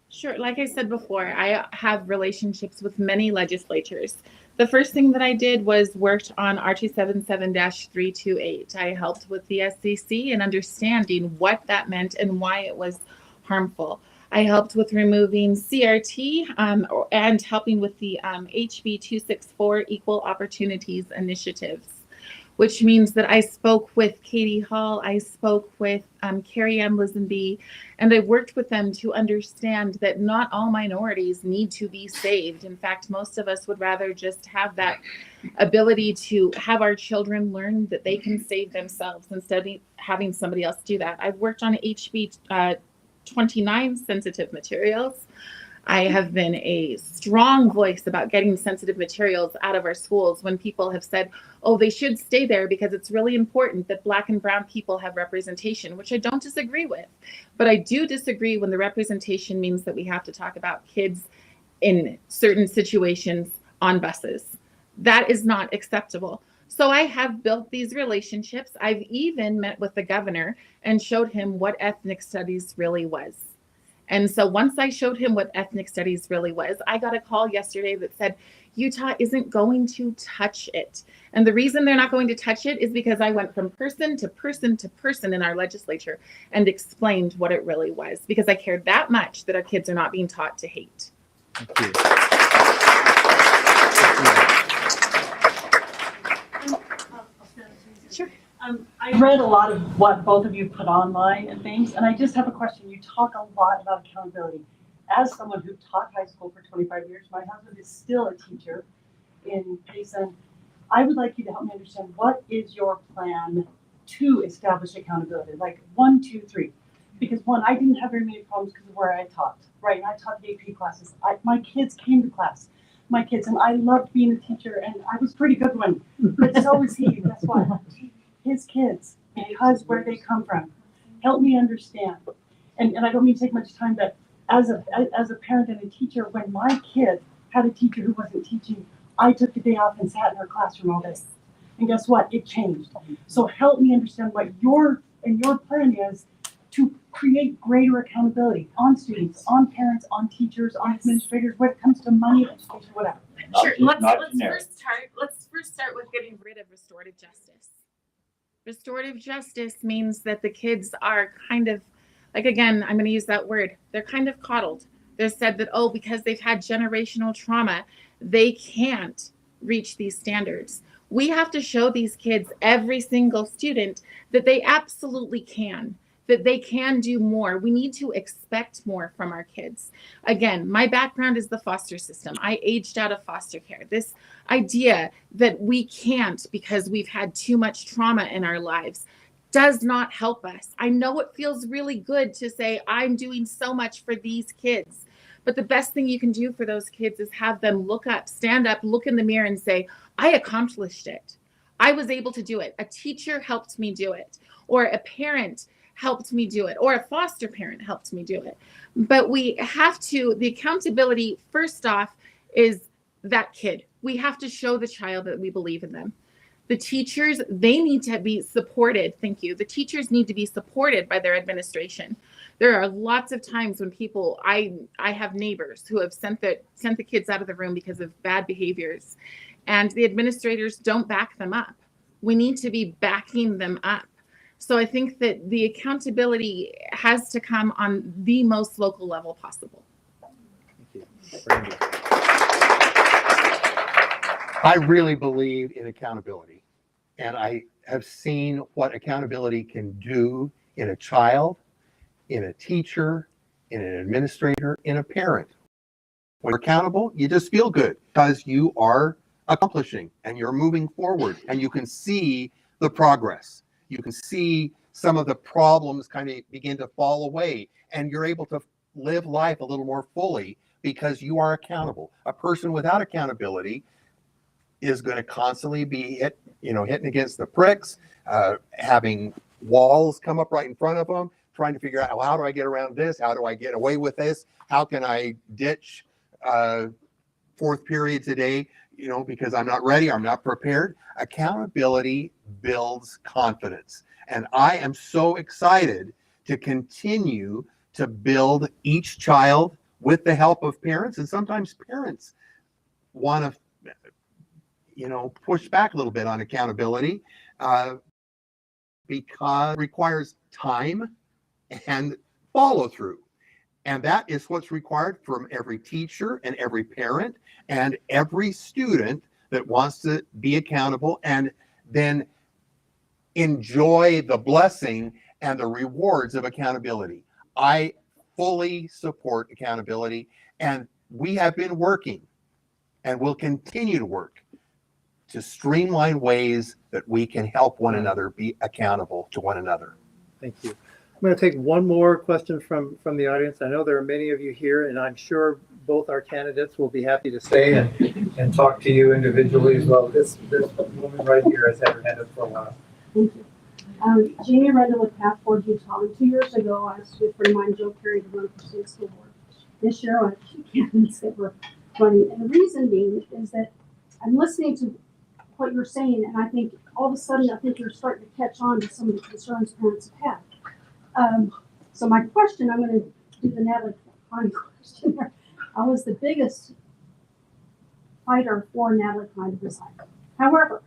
Sure. Like I said before, I have relationships with many legislatures. The first thing that I did was worked on R277-328. I helped with the SEC in understanding what that meant and why it was harmful. I helped with removing CRT and helping with the HB 264 Equal Opportunities Initiatives, which means that I spoke with Katie Hall, I spoke with Carrie Ann Lisenby, and I worked with them to understand that not all minorities need to be saved. In fact, most of us would rather just have that ability to have our children learn that they can save themselves instead of having somebody else do that. I've worked on HB 29 sensitive materials. I have been a strong voice about getting sensitive materials out of our schools when people have said, oh, they should stay there because it's really important that Black and brown people have representation, which I don't disagree with. But I do disagree when the representation means that we have to talk about kids in certain situations on buses. That is not acceptable. So I have built these relationships. I've even met with the governor and showed him what ethnic studies really was. And so once I showed him what ethnic studies really was, I got a call yesterday that said, Utah isn't going to touch it. And the reason they're not going to touch it is because I went from person to person to person in our legislature and explained what it really was, because I cared that much that our kids are not being taught to hate. Thank you. Sure. I read a lot of what both of you put online and things, and I just have a question. You talk a lot about accountability. As someone who taught high school for 25 years, my husband is still a teacher in Payson. I would like you to help me understand, what is your plan to establish accountability? Like 1, 2, 3. Because one, I didn't have very many problems because of where I taught, right? And I taught the AP classes. My kids came to class. My kids, and I loved being a teacher, and I was a pretty good one, but so was he. Guess what? His kids, because where they come from. Help me understand. And I don't mean to take much time, but as a parent and a teacher, when my kid had a teacher who wasn't teaching, I took the day off and sat in her classroom all day. And guess what? It changed. So help me understand what your plan is to create greater accountability on students, on parents, on teachers, on administrators, when it comes to money, education, whatever. Sure. Let's first start with getting rid of restorative justice. Restorative justice means that the kids are kind of, like, again, I'm going to use that word, they're kind of coddled. They're said that, oh, because they've had generational trauma, they can't reach these standards. We have to show these kids, every single student, that they absolutely can, that they can do more. We need to expect more from our kids. Again, my background is the foster system. I aged out of foster care. This idea that we can't because we've had too much trauma in our lives does not help us. I know it feels really good to say, I'm doing so much for these kids. But the best thing you can do for those kids is have them look up, stand up, look in the mirror and say, I accomplished it. I was able to do it. A teacher helped me do it. Or a parent helped me do it, or a foster parent helped me do it. But we have to, the accountability, first off, is that kid. We have to show the child that we believe in them. The teachers, they need to be supported. Thank you. The teachers need to be supported by their administration. There are lots of times when people, I have neighbors who have sent the kids out of the room because of bad behaviors, and the administrators don't back them up. We need to be backing them up. So I think that the accountability has to come on the most local level possible. Thank you. Randy. I really believe in accountability, and I have seen what accountability can do in a child, in a teacher, in an administrator, in a parent. When you're accountable, you just feel good because you are accomplishing and you're moving forward, and you can see the progress. You can see some of the problems kind of begin to fall away, and you're able to live life a little more fully because you are accountable. A person without accountability is going to constantly be hitting against the pricks, having walls come up right in front of them, trying to figure out, well, how do I get around this? How do I get away with this? How can I ditch fourth period today? Because I'm not ready, I'm not prepared. Accountability builds confidence. And I am so excited to continue to build each child with the help of parents. And sometimes parents want to, push back a little bit on accountability because it requires time and follow through. And that is what's required from every teacher and every parent and every student that wants to be accountable and then enjoy the blessing and the rewards of accountability. I fully support accountability, and we have been working and will continue to work to streamline ways that we can help one another be accountable to one another. Thank you. I'm going to take one more question from the audience. I know there are many of you here, and I'm sure both our candidates will be happy to stay and talk to you individually as well. This woman right here has had her hand up for a while. Thank you. Jamie Rendell with Path Forward Utah. And 2 years ago, I asked a good friend of mine, Joe Perry, to run for state school board. This year, I have 2 candidates that were running. And the reason being is that I'm listening to what you're saying, and I think all of a sudden, I think you're starting to catch on to some of the concerns parents have had. So my question, I'm going to do the Natalie Klein question there. I was the biggest fighter for Natalie Klein to resign. However,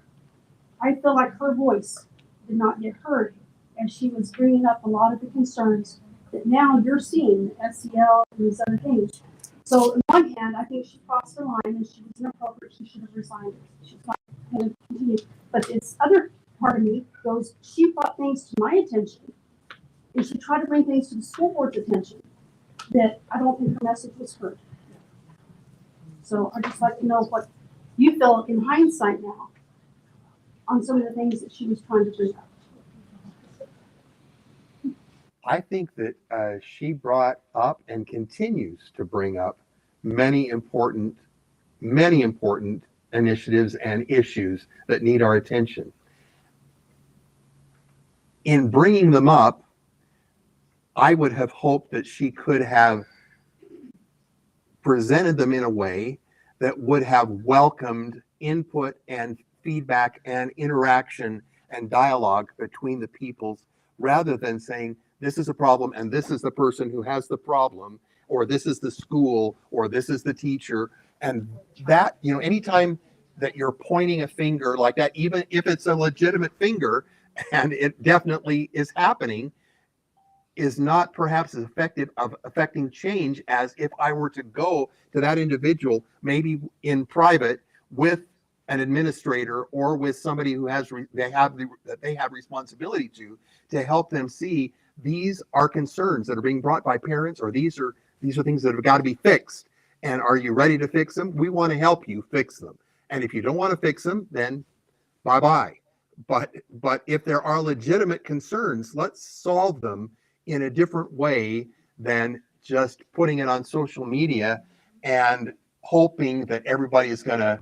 I feel like her voice did not get heard, and she was bringing up a lot of the concerns that now you're seeing, SEL and these other things. So on one hand, I think she crossed the line and she was inappropriate. She should have resigned. She's not going to continue. But this other part of me goes, she brought things to my attention, and she tried to bring things to the school board's attention that I don't think her message was heard. So I'd just like to know what you feel in hindsight now on some of the things that she was trying to bring up. I think that she brought up and continues to bring up many important initiatives and issues that need our attention. In bringing them up, I would have hoped that she could have presented them in a way that would have welcomed input and feedback and interaction and dialogue between the peoples, rather than saying, this is a problem and this is the person who has the problem, or this is the school, or this is the teacher. And that, anytime that you're pointing a finger like that, even if it's a legitimate finger, and it definitely is happening, is not perhaps as effective of affecting change as if I were to go to that individual, maybe in private, with an administrator or with somebody who they have responsibility to help them see these are concerns that are being brought by parents, or these are things that have got to be fixed. And are you ready to fix them? We want to help you fix them. And if you don't want to fix them, then bye-bye. But if there are legitimate concerns, let's solve them in a different way than just putting it on social media and hoping that everybody is going to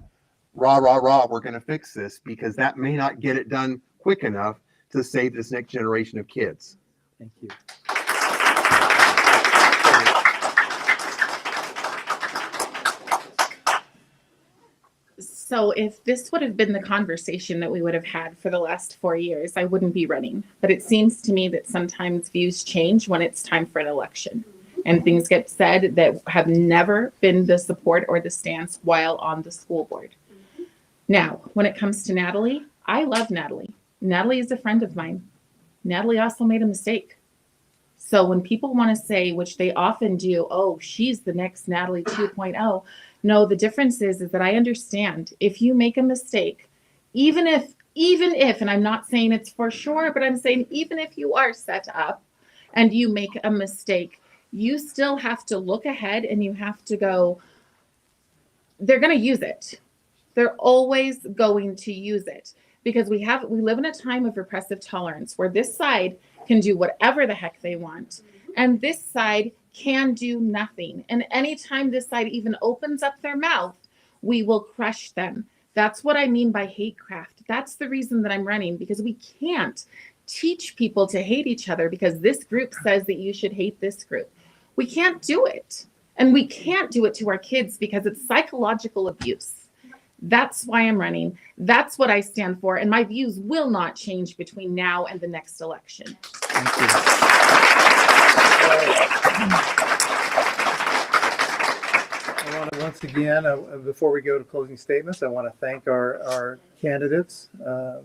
rah, we're going to fix this, because that may not get it done quick enough to save this next generation of kids. Thank you. So if this would have been the conversation that we would have had for the last 4 years, I wouldn't be running. But it seems to me that sometimes views change when it's time for an election, and things get said that have never been the support or the stance while on the school board. Now, when it comes to Natalie, I love Natalie. Natalie is a friend of mine. Natalie also made a mistake. So when people want to say, which they often do, oh, she's the next Natalie 2.0. No, the difference is that I understand if you make a mistake, even if, and I'm not saying it's for sure, but I'm saying even if you are set up and you make a mistake, you still have to look ahead and you have to go, they're going to use it. They're always going to use it, because we live in a time of repressive tolerance where this side can do whatever the heck they want, and this side can do nothing. And anytime this side even opens up their mouth, we will crush them. That's what I mean by hate craft. That's the reason that I'm running, because we can't teach people to hate each other because this group says that you should hate this group. We can't do it. And we can't do it to our kids because it's psychological abuse. That's why I'm running. That's what I stand for. And my views will not change between now and the next election. Thank you. I want to once again, before we go to closing statements, I want to thank our candidates,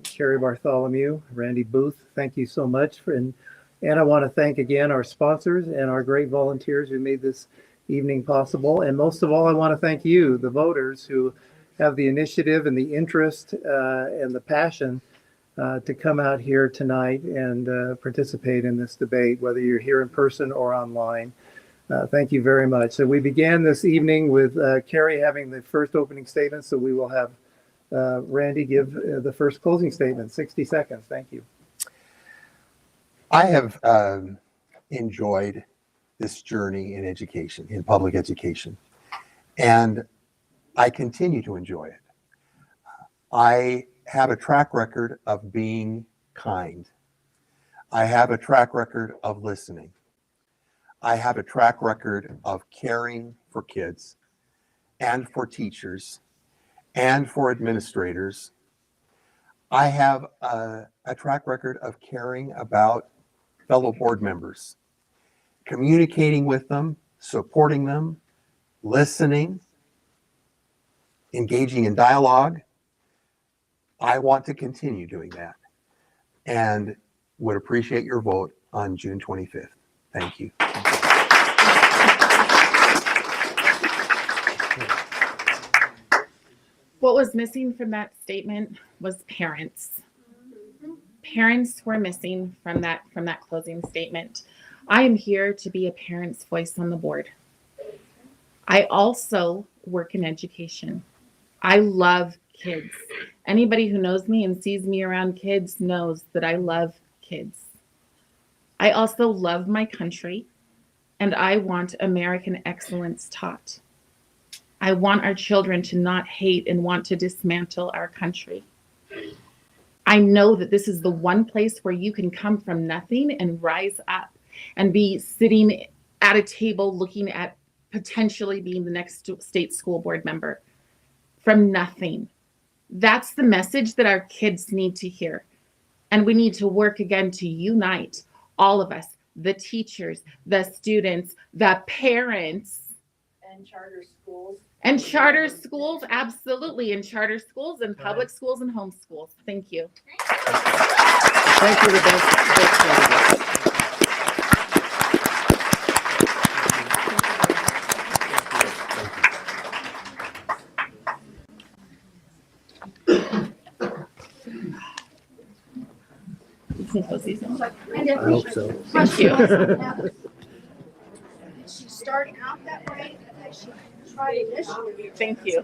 Cari Bartholomew, Randy Boothe. Thank you so much. And I want to thank again our sponsors and our great volunteers who made this evening possible. And most of all, I want to thank you, the voters, who have the initiative and the interest and the passion to come out here tonight and participate in this debate, whether you're here in person or online. Thank you very much. So we began this evening with Cari having the first opening statement, so we will have Randy give the first closing statement, 60 seconds. Thank you. I have enjoyed this journey in education, in public education, and I continue to enjoy it. I have a track record of being kind. I have a track record of listening. I have a track record of caring for kids and for teachers and for administrators. I have a track record of caring about fellow board members, communicating with them, supporting them, listening, engaging in dialogue. I want to continue doing that and would appreciate your vote on June 25th. Thank you. What was missing from that statement was parents. Parents were missing from that closing statement. I am here to be a parent's voice on the board. I also work in education. I love kids. Anybody who knows me and sees me around kids knows that I love kids. I also love my country, and I want American excellence taught. I want our children to not hate and want to dismantle our country. I know that this is the one place where you can come from nothing and rise up and be sitting at a table looking at potentially being the next state school board member from nothing. That's the message that our kids need to hear. And we need to work again to unite all of us, the teachers, the students, the parents. And charter schools. And charter schools, absolutely. And charter schools and public schools and homeschools. Thank you. Thank you to both candidates. You can close these out. I hope so. Thank you. Did she start out that way? Did she try initially? Thank you.